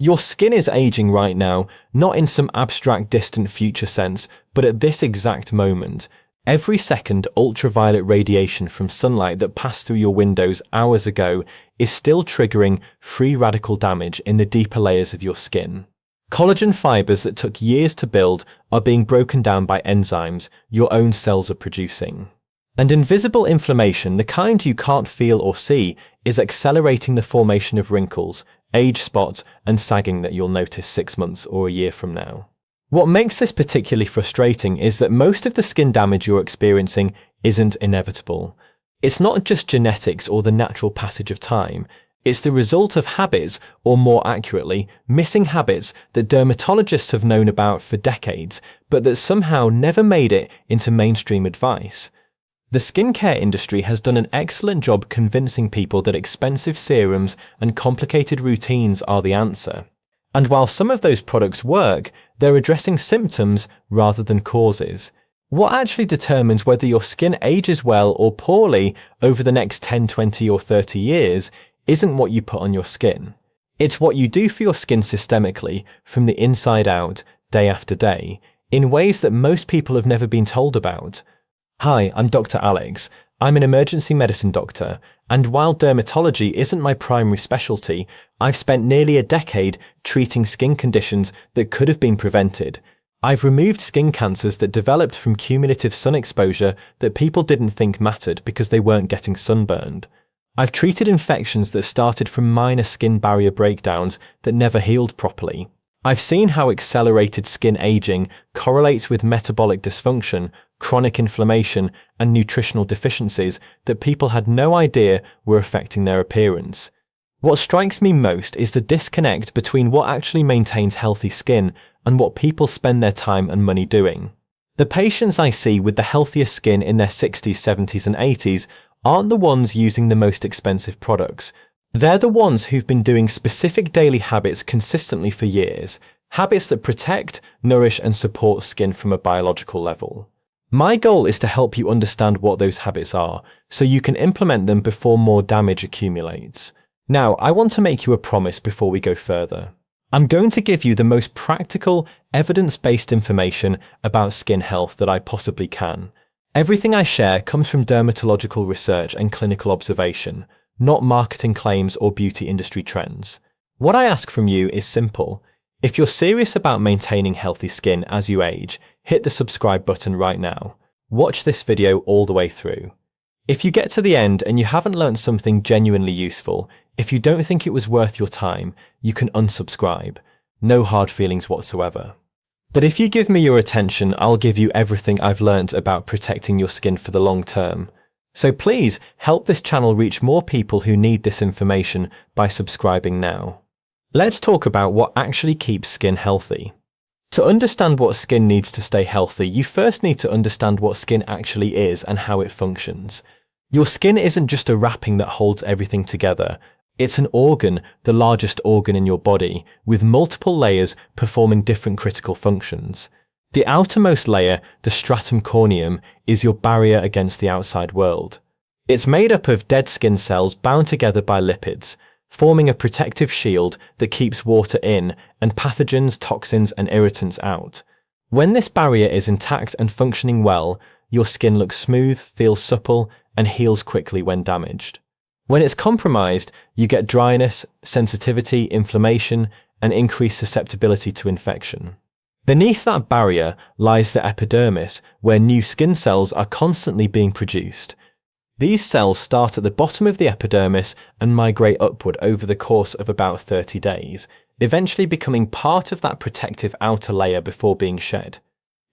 Your skin is aging right now, not in some abstract distant future sense, but at this exact moment. Every second, ultraviolet radiation from sunlight that passed through your windows hours ago is still triggering free radical damage in the deeper layers of your skin. Collagen fibers that took years to build are being broken down by enzymes your own cells are producing. And invisible inflammation, the kind you can't feel or see, is accelerating the formation of wrinkles, age spots, and sagging that you'll notice 6 months or a year from now. What makes this particularly frustrating is that most of the skin damage you're experiencing isn't inevitable. It's not just genetics or the natural passage of time. It's the result of habits, or more accurately, missing habits that dermatologists have known about for decades, but that somehow never made it into mainstream advice. The skincare industry has done an excellent job convincing people that expensive serums and complicated routines are the answer. And while some of those products work, they're addressing symptoms rather than causes. What actually determines whether your skin ages well or poorly over the next 10, 20 or 30 years isn't what you put on your skin. It's what you do for your skin systemically, from the inside out, day after day, in ways that most people have never been told about. Hi, I'm Dr. Alex. I'm an emergency medicine doctor, and while dermatology isn't my primary specialty, I've spent nearly a decade treating skin conditions that could have been prevented. I've removed skin cancers that developed from cumulative sun exposure that people didn't think mattered because they weren't getting sunburned. I've treated infections that started from minor skin barrier breakdowns that never healed properly. I've seen how accelerated skin aging correlates with metabolic dysfunction, chronic inflammation, and nutritional deficiencies that people had no idea were affecting their appearance. What strikes me most is the disconnect between what actually maintains healthy skin and what people spend their time and money doing. The patients I see with the healthiest skin in their 60s, 70s, and 80s aren't the ones using the most expensive products. They're the ones who've been doing specific daily habits consistently for years, habits that protect, nourish, and support skin from a biological level. My goal is to help you understand what those habits are, so you can implement them before more damage accumulates. Now, I want to make you a promise before we go further. I'm going to give you the most practical, evidence-based information about skin health that I possibly can. Everything I share comes from dermatological research and clinical observation, not marketing claims or beauty industry trends. What I ask from you is simple. If you're serious about maintaining healthy skin as you age, hit the subscribe button right now. Watch this video all the way through. If you get to the end and you haven't learned something genuinely useful, if you don't think it was worth your time, you can unsubscribe. No hard feelings whatsoever. But if you give me your attention, I'll give you everything I've learned about protecting your skin for the long term. So please help this channel reach more people who need this information by subscribing now. Let's talk about what actually keeps skin healthy. To understand what skin needs to stay healthy, you first need to understand what skin actually is and how it functions. Your skin isn't just a wrapping that holds everything together. It's an organ, the largest organ in your body, with multiple layers performing different critical functions. The outermost layer, the stratum corneum, is your barrier against the outside world. It's made up of dead skin cells bound together by lipids, forming a protective shield that keeps water in and pathogens, toxins, and irritants out. When this barrier is intact and functioning well, your skin looks smooth, feels supple, and heals quickly when damaged. When it's compromised, you get dryness, sensitivity, inflammation, and increased susceptibility to infection. Beneath that barrier lies the epidermis, where new skin cells are constantly being produced. These cells start at the bottom of the epidermis and migrate upward over the course of about 30 days, eventually becoming part of that protective outer layer before being shed.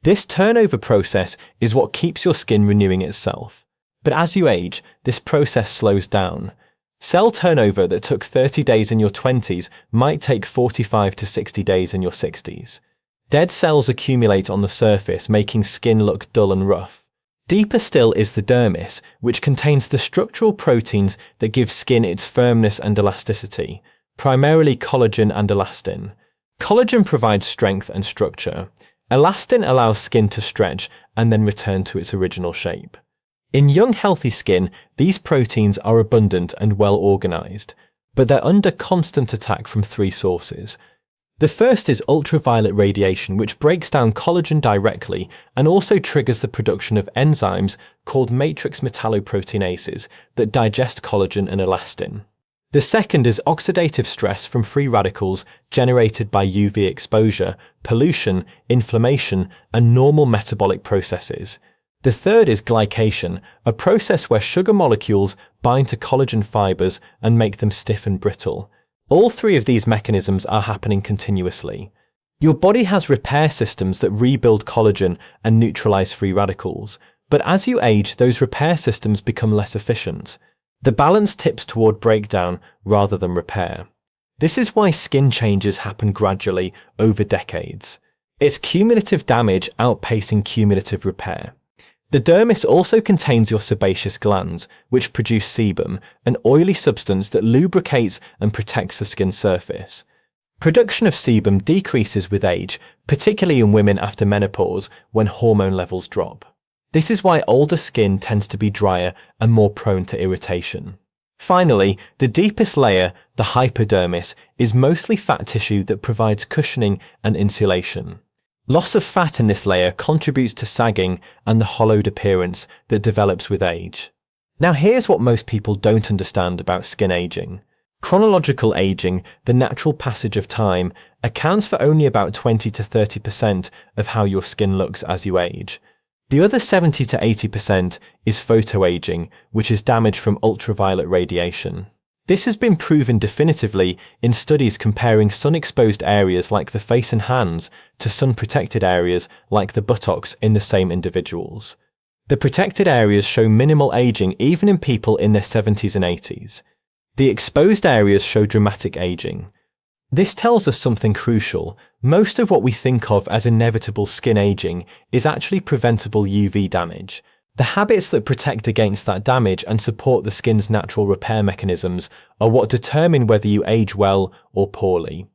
This turnover process is what keeps your skin renewing itself. But as you age, this process slows down. Cell turnover that took 30 days in your 20s might take 45 to 60 days in your 60s. Dead cells accumulate on the surface, making skin look dull and rough. Deeper still is the dermis, which contains the structural proteins that give skin its firmness and elasticity, primarily collagen and elastin. Collagen provides strength and structure. Elastin allows skin to stretch and then return to its original shape. In young healthy skin, these proteins are abundant and well organized, but they're under constant attack from 3 sources: The first is ultraviolet radiation, which breaks down collagen directly and also triggers the production of enzymes called matrix metalloproteinases that digest collagen and elastin. The second is oxidative stress from free radicals generated by UV exposure, pollution, inflammation, and normal metabolic processes. The third is glycation, a process where sugar molecules bind to collagen fibers and make them stiff and brittle. All three of these mechanisms are happening continuously. Your body has repair systems that rebuild collagen and neutralize free radicals, but as you age, those repair systems become less efficient. The balance tips toward breakdown rather than repair. This is why skin changes happen gradually over decades. It's cumulative damage outpacing cumulative repair. The dermis also contains your sebaceous glands, which produce sebum, an oily substance that lubricates and protects the skin surface. Production of sebum decreases with age, particularly in women after menopause when hormone levels drop. This is why older skin tends to be drier and more prone to irritation. Finally, the deepest layer, the hypodermis, is mostly fat tissue that provides cushioning and insulation. Loss of fat in this layer contributes to sagging and the hollowed appearance that develops with age. Now here's what most people don't understand about skin aging. Chronological aging, the natural passage of time, accounts for only about 20 to 30% of how your skin looks as you age. The other 70 to 80% is photoaging, which is damage from ultraviolet radiation. This has been proven definitively in studies comparing sun-exposed areas like the face and hands to sun-protected areas like the buttocks in the same individuals. The protected areas show minimal aging even in people in their 70s and 80s. The exposed areas show dramatic aging. This tells us something crucial. Most of what we think of as inevitable skin aging is actually preventable UV damage. The habits that protect against that damage and support the skin's natural repair mechanisms are what determine whether you age well or poorly.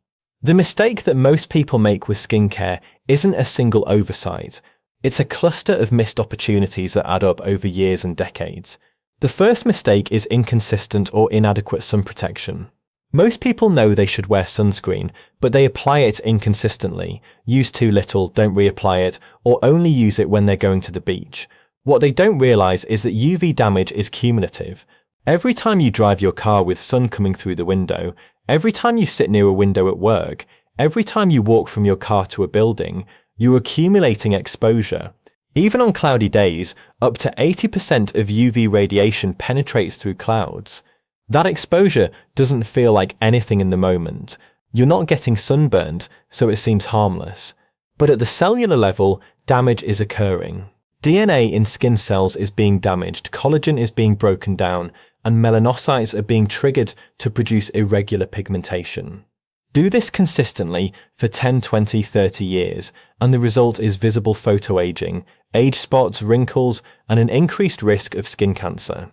The mistake that most people make with skincare isn't a single oversight. It's a cluster of missed opportunities that add up over years and decades. The first mistake is inconsistent or inadequate sun protection. Most people know they should wear sunscreen, but they apply it inconsistently, use too little, don't reapply it, or only use it when they're going to the beach. What they don't realize is that UV damage is cumulative. Every time you drive your car with sun coming through the window, every time you sit near a window at work, every time you walk from your car to a building, you're accumulating exposure. Even on cloudy days, up to 80% of UV radiation penetrates through clouds. That exposure doesn't feel like anything in the moment. You're not getting sunburned, so it seems harmless. But at the cellular level, damage is occurring. DNA in skin cells is being damaged, collagen is being broken down, and melanocytes are being triggered to produce irregular pigmentation. Do this consistently for 10, 20, 30 years, and the result is visible photoaging, age spots, wrinkles, and an increased risk of skin cancer.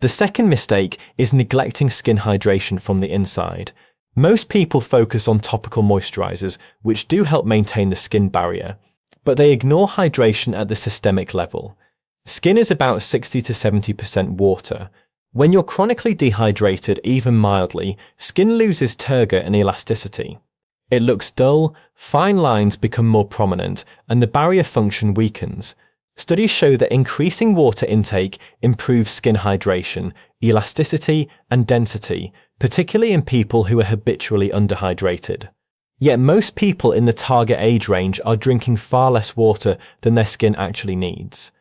The second mistake is neglecting skin hydration from the inside. Most people focus on topical moisturizers, which do help maintain the skin barrier, but they ignore hydration at the systemic level. Skin is about 60 to 70% water. When you're chronically dehydrated, even mildly, skin loses turgor and elasticity. It looks dull, fine lines become more prominent, and the barrier function weakens. Studies show that increasing water intake improves skin hydration, elasticity, and density, particularly in people who are habitually underhydrated. Yet most people in the target age range are drinking far less water than their skin actually needs.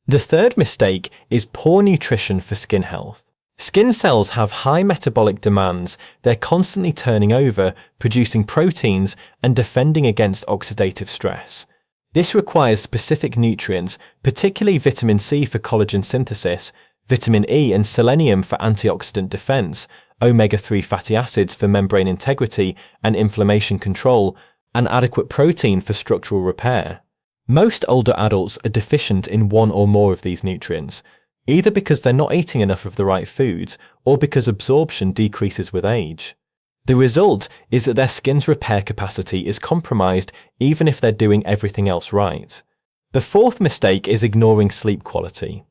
The third mistake is poor nutrition for skin health. Skin cells have high metabolic demands. They're constantly turning over, producing proteins, and defending against oxidative stress. This requires specific nutrients, particularly vitamin C for collagen synthesis, vitamin E and selenium for antioxidant defense, omega-3 fatty acids for membrane integrity and inflammation control, and adequate protein for structural repair. Most older adults are deficient in one or more of these nutrients, either because they're not eating enough of the right foods or because absorption decreases with age. The result is that their skin's repair capacity is compromised even if they're doing everything else right. The fourth mistake is ignoring sleep quality.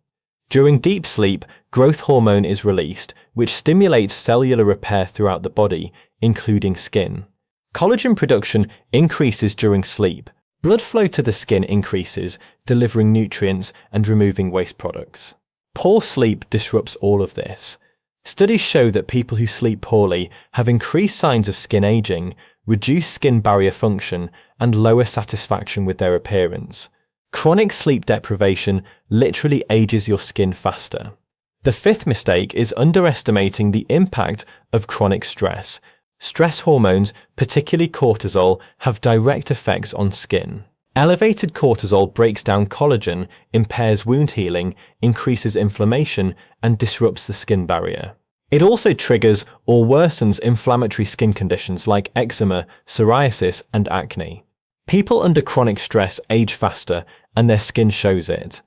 During deep sleep, growth hormone is released, which stimulates cellular repair throughout the body, including skin. Collagen production increases during sleep. Blood flow to the skin increases, delivering nutrients and removing waste products. Poor sleep disrupts all of this. Studies show that people who sleep poorly have increased signs of skin aging, reduced skin barrier function, and lower satisfaction with their appearance. Chronic sleep deprivation literally ages your skin faster. The fifth mistake is underestimating the impact of chronic stress. Stress hormones, particularly cortisol, have direct effects on skin. Elevated cortisol breaks down collagen, impairs wound healing, increases inflammation, and disrupts the skin barrier. It also triggers or worsens inflammatory skin conditions like eczema, psoriasis, and acne. People under chronic stress age faster, and their skin shows it.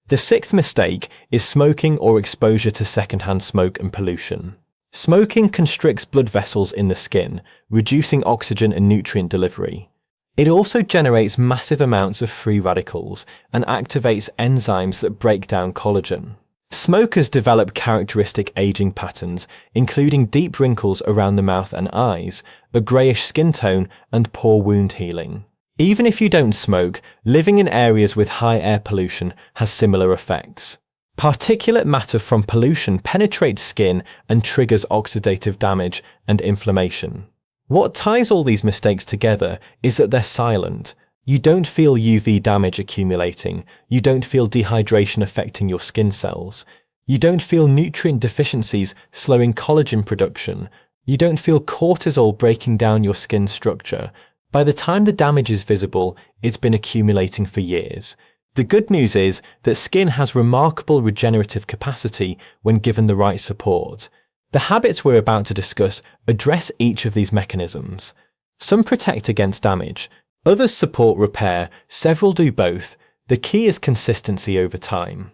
The sixth mistake is smoking or exposure to secondhand smoke and pollution. Smoking constricts blood vessels in the skin, reducing oxygen and nutrient delivery. It also generates massive amounts of free radicals and activates enzymes that break down collagen. Smokers develop characteristic aging patterns, including deep wrinkles around the mouth and eyes, a greyish skin tone, and poor wound healing. Even if you don't smoke, living in areas with high air pollution has similar effects. Particulate matter from pollution penetrates skin and triggers oxidative damage and inflammation. What ties all these mistakes together is that they're silent. You don't feel UV damage accumulating. You don't feel dehydration affecting your skin cells. You don't feel nutrient deficiencies slowing collagen production. You don't feel cortisol breaking down your skin structure. By the time the damage is visible, it's been accumulating for years. The good news is that skin has remarkable regenerative capacity when given the right support. The habits we're about to discuss address each of these mechanisms. Some protect against damage, others support repair, several do both. The key is consistency over time.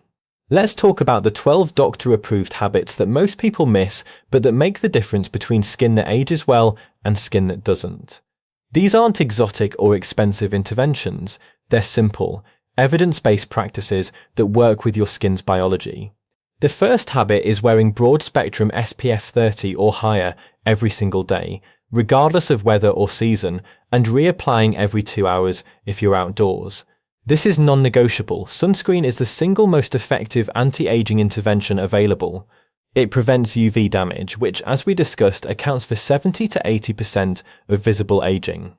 Let's talk about the 12 doctor-approved habits that most people miss, but that make the difference between skin that ages well and skin that doesn't. These aren't exotic or expensive interventions. They're simple, evidence-based practices that work with your skin's biology. The first habit is wearing broad-spectrum SPF 30 or higher every single day, regardless of weather or season, and reapplying every 2 hours if you're outdoors. This is non-negotiable. Sunscreen is the single most effective anti-aging intervention available. It prevents UV damage, which, as we discussed, accounts for 70 to 80% of visible aging.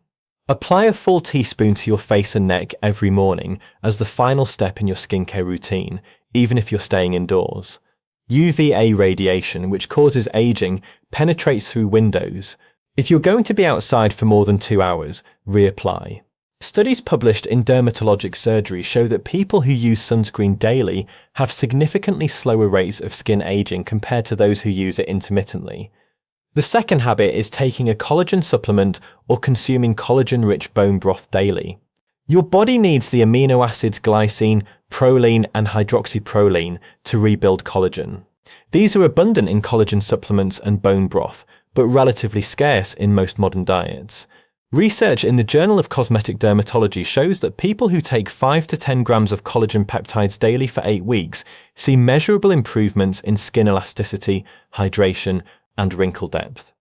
Apply a full teaspoon to your face and neck every morning as the final step in your skincare routine, even if you're staying indoors. UVA radiation, which causes aging, penetrates through windows. If you're going to be outside for more than 2 hours, reapply. Studies published in Dermatologic Surgery show that people who use sunscreen daily have significantly slower rates of skin aging compared to those who use it intermittently. The second habit is taking a collagen supplement or consuming collagen-rich bone broth daily. Your body needs the amino acids glycine, proline, and hydroxyproline to rebuild collagen. These are abundant in collagen supplements and bone broth, but relatively scarce in most modern diets. Research in the Journal of Cosmetic Dermatology shows that people who take 5 to 10 grams of collagen peptides daily for 8 weeks see measurable improvements in skin elasticity, hydration, and wrinkle depth.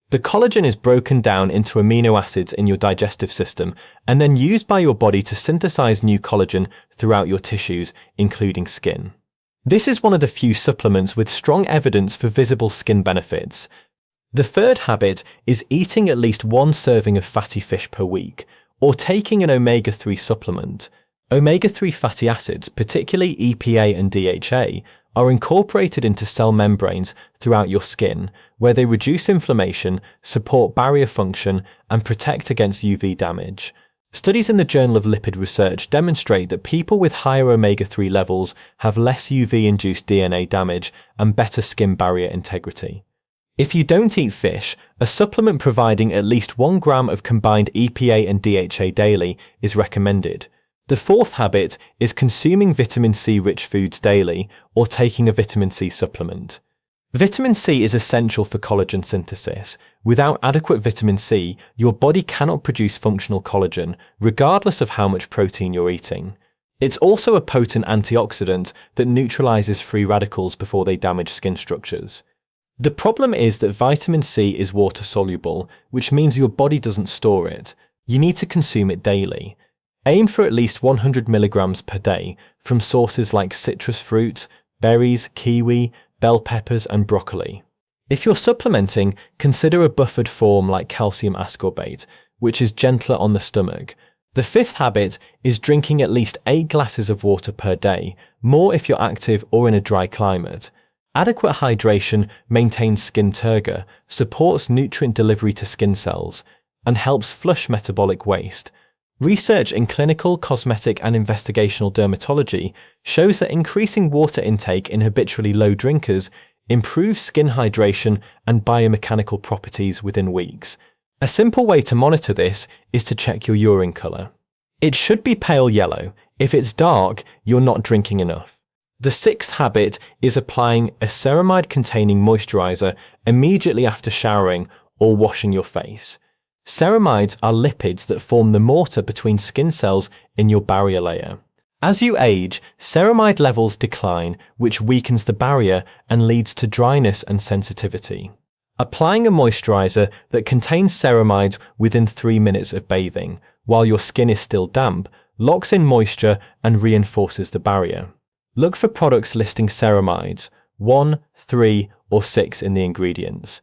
The collagen is broken down into amino acids in your digestive system and then used by your body to synthesize new collagen throughout your tissues, including skin. This is one of the few supplements with strong evidence for visible skin benefits. The third habit is eating at least 1 serving of fatty fish per week, or taking an omega-3 supplement. Omega-3 fatty acids, particularly EPA and DHA, are incorporated into cell membranes throughout your skin, where they reduce inflammation, support barrier function, and protect against UV damage. Studies in the Journal of Lipid Research demonstrate that people with higher omega-3 levels have less UV-induced DNA damage and better skin barrier integrity. If you don't eat fish, a supplement providing at least 1 gram of combined EPA and DHA daily is recommended. The fourth habit is consuming vitamin C-rich foods daily or taking a vitamin C supplement. Vitamin C is essential for collagen synthesis. Without adequate vitamin C, your body cannot produce functional collagen, regardless of how much protein you're eating. It's also a potent antioxidant that neutralizes free radicals before they damage skin structures. The problem is that vitamin C is water soluble, which means your body doesn't store it. You need to consume it daily. Aim for at least 100 milligrams per day from sources like citrus fruits, berries, kiwi, bell peppers, and broccoli. If you're supplementing, consider a buffered form like calcium ascorbate, which is gentler on the stomach. The fifth habit is drinking at least 8 glasses of water per day, more if you're active or in a dry climate. Adequate hydration maintains skin turgor, supports nutrient delivery to skin cells, and helps flush metabolic waste. Research in clinical, cosmetic, and investigational dermatology shows that increasing water intake in habitually low drinkers improves skin hydration and biomechanical properties within weeks. A simple way to monitor this is to check your urine colour. It should be pale yellow. If it's dark, you're not drinking enough. The sixth habit is applying a ceramide-containing moisturiser immediately after showering or washing your face. Ceramides are lipids that form the mortar between skin cells in your barrier layer. As you age, ceramide levels decline, which weakens the barrier and leads to dryness and sensitivity. Applying a moisturiser that contains ceramides within 3 minutes of bathing, while your skin is still damp, locks in moisture and reinforces the barrier. Look for products listing ceramides, 1, 3, or 6 in the ingredients.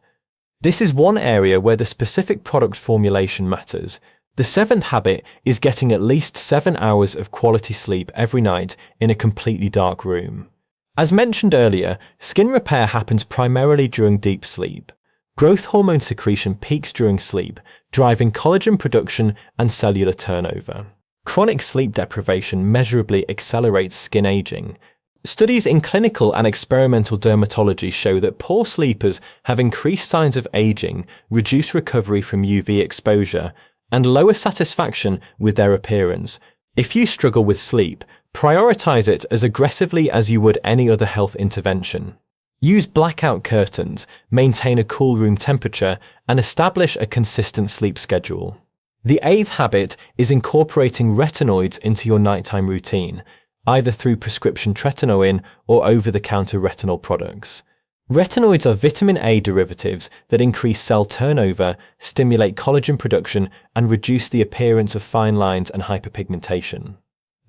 This is one area where the specific product formulation matters. The seventh habit is getting at least 7 hours of quality sleep every night in a completely dark room. As mentioned earlier, skin repair happens primarily during deep sleep. Growth hormone secretion peaks during sleep, driving collagen production and cellular turnover. Chronic sleep deprivation measurably accelerates skin aging. Studies in clinical and experimental dermatology show that poor sleepers have increased signs of aging, reduced recovery from UV exposure, and lower satisfaction with their appearance. If you struggle with sleep, prioritize it as aggressively as you would any other health intervention. Use blackout curtains, maintain a cool room temperature, and establish a consistent sleep schedule. The eighth habit is incorporating retinoids into your nighttime routine, either through prescription tretinoin or over-the-counter retinol products. Retinoids are vitamin A derivatives that increase cell turnover, stimulate collagen production, and reduce the appearance of fine lines and hyperpigmentation.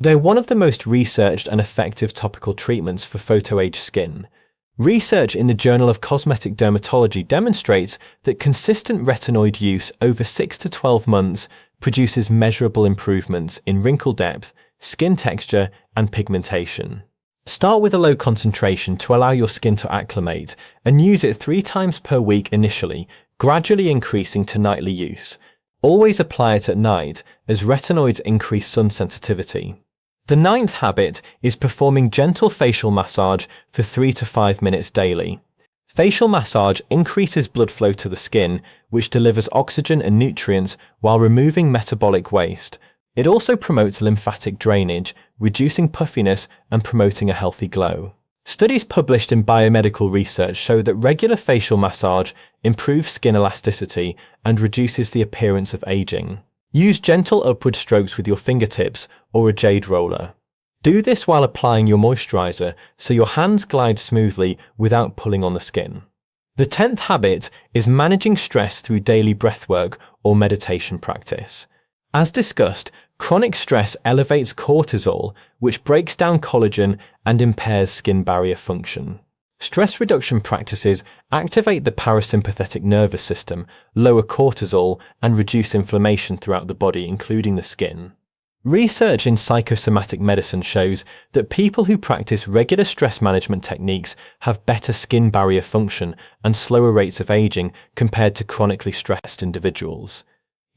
They're one of the most researched and effective topical treatments for photoage skin. Research in the Journal of Cosmetic Dermatology demonstrates that consistent retinoid use over 6 to 12 months produces measurable improvements in wrinkle depth, skin texture, and pigmentation. Start with a low concentration to allow your skin to acclimate, and use it 3 times per week initially, gradually increasing to nightly use. Always apply it at night, as retinoids increase sun sensitivity. The ninth habit is performing gentle facial massage for 3 to 5 minutes daily. Facial massage increases blood flow to the skin, which delivers oxygen and nutrients while removing metabolic waste. It also promotes lymphatic drainage, reducing puffiness and promoting a healthy glow. Studies published in biomedical research show that regular facial massage improves skin elasticity and reduces the appearance of aging. Use gentle upward strokes with your fingertips or a jade roller. Do this while applying your moisturizer so your hands glide smoothly without pulling on the skin. The 10th habit is managing stress through daily breathwork or meditation practice. As discussed, chronic stress elevates cortisol, which breaks down collagen and impairs skin barrier function. Stress reduction practices activate the parasympathetic nervous system, lower cortisol, and reduce inflammation throughout the body, including the skin. Research in psychosomatic medicine shows that people who practice regular stress management techniques have better skin barrier function and slower rates of aging compared to chronically stressed individuals.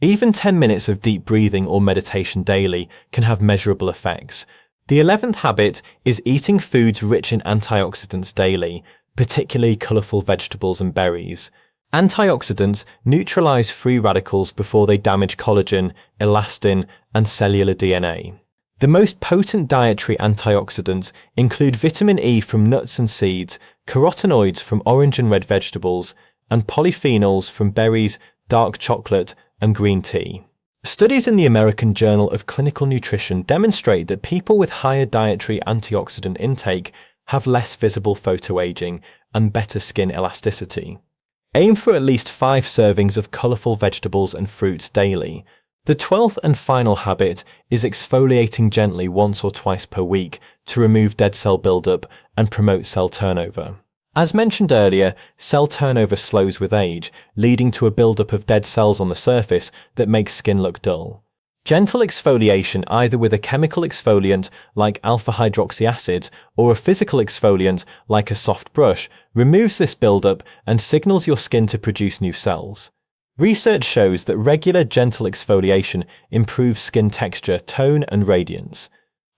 Even 10 minutes of deep breathing or meditation daily can have measurable effects. The 11th habit is eating foods rich in antioxidants daily, particularly colourful vegetables and berries. Antioxidants neutralize free radicals before they damage collagen, elastin, and cellular DNA. The most potent dietary antioxidants include vitamin E from nuts and seeds, carotenoids from orange and red vegetables, and polyphenols from berries, dark chocolate, and green tea. Studies in the American Journal of Clinical Nutrition demonstrate that people with higher dietary antioxidant intake have less visible photoaging and better skin elasticity. Aim for at least 5 servings of colourful vegetables and fruits daily. The 12th and final habit is exfoliating gently once or twice per week to remove dead cell buildup and promote cell turnover. As mentioned earlier, cell turnover slows with age, leading to a buildup of dead cells on the surface that makes skin look dull. Gentle exfoliation, either with a chemical exfoliant like alpha-hydroxy acids or a physical exfoliant like a soft brush, removes this buildup and signals your skin to produce new cells. Research shows that regular gentle exfoliation improves skin texture, tone, and radiance.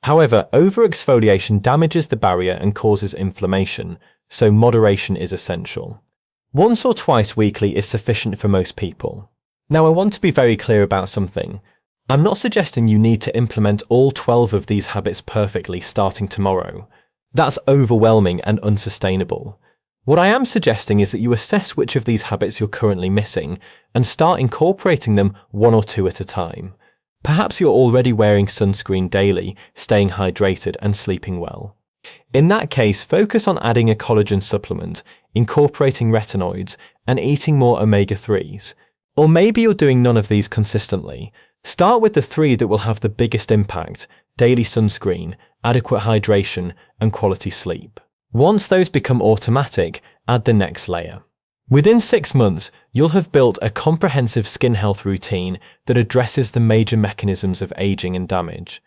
However, over-exfoliation damages the barrier and causes inflammation, so moderation is essential. Once or twice weekly is sufficient for most people. Now, I want to be very clear about something. I'm not suggesting you need to implement all 12 of these habits perfectly starting tomorrow. That's overwhelming and unsustainable. What I am suggesting is that you assess which of these habits you're currently missing and start incorporating them 1 or 2 at a time. Perhaps you're already wearing sunscreen daily, staying hydrated and sleeping well. In that case, focus on adding a collagen supplement, incorporating retinoids, and eating more omega-3s. Or maybe you're doing none of these consistently. Start with the 3 that will have the biggest impact: daily sunscreen, adequate hydration, and quality sleep. Once those become automatic, add the next layer. Within 6 months, you'll have built a comprehensive skin health routine that addresses the major mechanisms of aging and damage.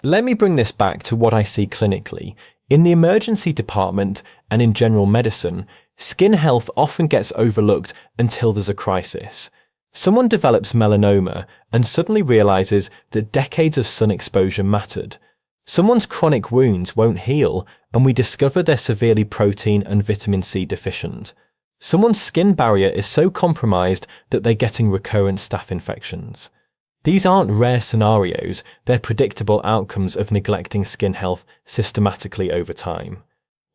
Let me bring this back to what I see clinically. In the emergency department and in general medicine, skin health often gets overlooked until there's a crisis. Someone develops melanoma and suddenly realizes that decades of sun exposure mattered. Someone's chronic wounds won't heal, and we discover they're severely protein and vitamin C deficient. Someone's skin barrier is so compromised that they're getting recurrent staph infections. These aren't rare scenarios, they're predictable outcomes of neglecting skin health systematically over time.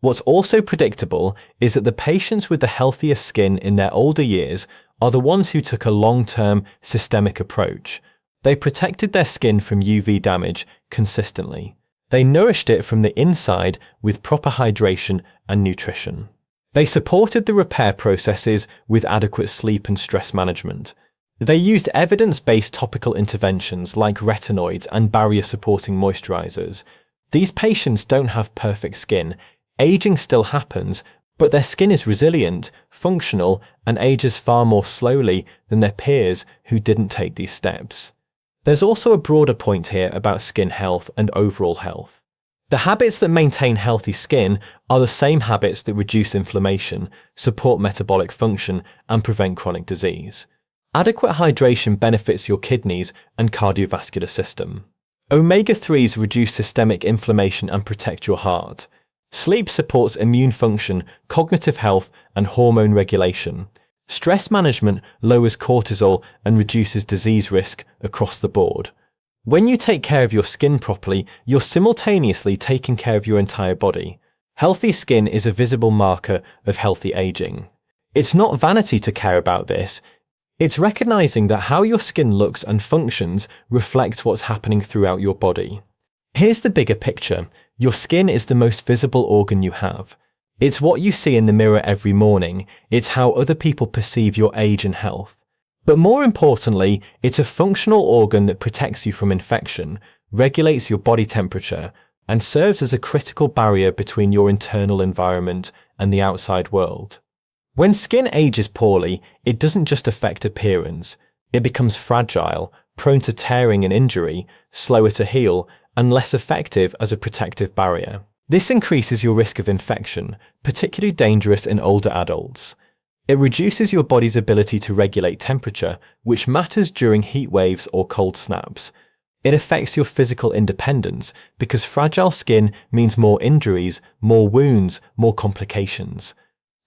What's also predictable is that the patients with the healthiest skin in their older years are the ones who took a long-term systemic approach. They protected their skin from UV damage consistently. They nourished it from the inside with proper hydration and nutrition. They supported the repair processes with adequate sleep and stress management. They used evidence-based topical interventions like retinoids and barrier-supporting moisturizers. These patients don't have perfect skin. Aging still happens, but their skin is resilient, functional, and ages far more slowly than their peers who didn't take these steps. There's also a broader point here about skin health and overall health. The habits that maintain healthy skin are the same habits that reduce inflammation, support metabolic function, and prevent chronic disease. Adequate hydration benefits your kidneys and cardiovascular system. Omega-3s reduce systemic inflammation and protect your heart. Sleep supports immune function, cognitive health, and hormone regulation. Stress management lowers cortisol and reduces disease risk across the board. When you take care of your skin properly, you're simultaneously taking care of your entire body. Healthy skin is a visible marker of healthy aging. It's not vanity to care about this. It's recognizing that how your skin looks and functions reflects what's happening throughout your body. Here's the bigger picture. Your skin is the most visible organ you have. It's what you see in the mirror every morning. It's how other people perceive your age and health. But more importantly, it's a functional organ that protects you from infection, regulates your body temperature, and serves as a critical barrier between your internal environment and the outside world. When skin ages poorly, it doesn't just affect appearance. It becomes fragile, prone to tearing and injury, slower to heal, and less effective as a protective barrier. This increases your risk of infection, particularly dangerous in older adults. It reduces your body's ability to regulate temperature, which matters during heat waves or cold snaps. It affects your physical independence because fragile skin means more injuries, more wounds, more complications.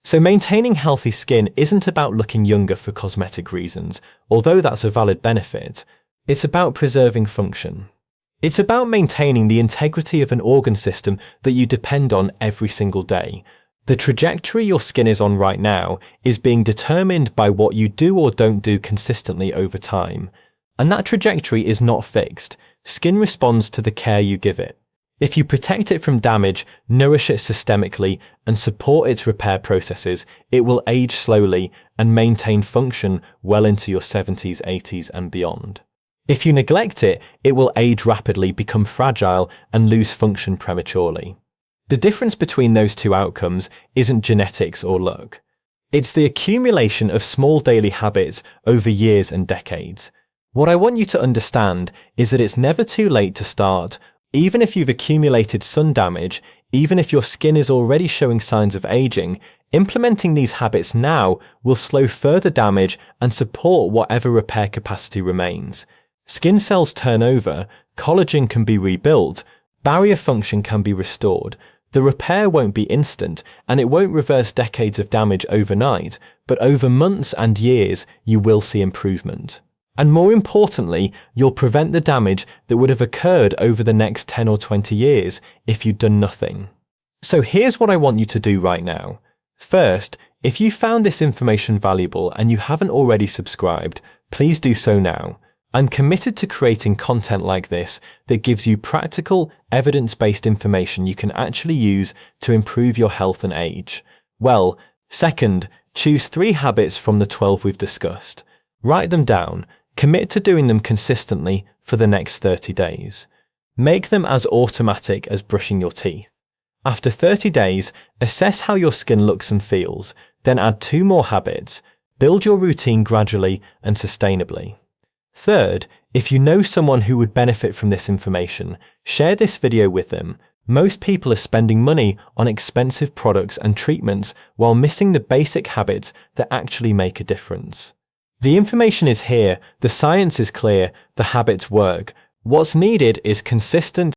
So maintaining healthy skin isn't about looking younger for cosmetic reasons, although that's a valid benefit. It's about preserving function. It's about maintaining the integrity of an organ system that you depend on every single day. The trajectory your skin is on right now is being determined by what you do or don't do consistently over time. And that trajectory is not fixed. Skin responds to the care you give it. If you protect it from damage, nourish it systemically, and support its repair processes, it will age slowly and maintain function well into your 70s, 80s, and beyond. If you neglect it, it will age rapidly, become fragile, and lose function prematurely. The difference between those two outcomes isn't genetics or luck. It's the accumulation of small daily habits over years and decades. What I want you to understand is that it's never too late to start. Even if you've accumulated sun damage, even if your skin is already showing signs of aging, implementing these habits now will slow further damage and support whatever repair capacity remains. Skin cells turn over, collagen can be rebuilt, barrier function can be restored. The repair won't be instant, and it won't reverse decades of damage overnight, but over months and years, you will see improvement. And more importantly, you'll prevent the damage that would have occurred over the next 10 or 20 years if you'd done nothing. So here's what I want you to do right now. First, if you found this information valuable and you haven't already subscribed, please do so now. I'm committed to creating content like this that gives you practical, evidence-based information you can actually use to improve your health and age. Well, second, choose 3 habits from the 12 we've discussed. Write them down. Commit to doing them consistently for the next 30 days. Make them as automatic as brushing your teeth. After 30 days, assess how your skin looks and feels, then add 2 more habits. Build your routine gradually and sustainably. Third, if you know someone who would benefit from this information, share this video with them. Most people are spending money on expensive products and treatments while missing the basic habits that actually make a difference. The information is here, the science is clear, the habits work. What's needed is consistent,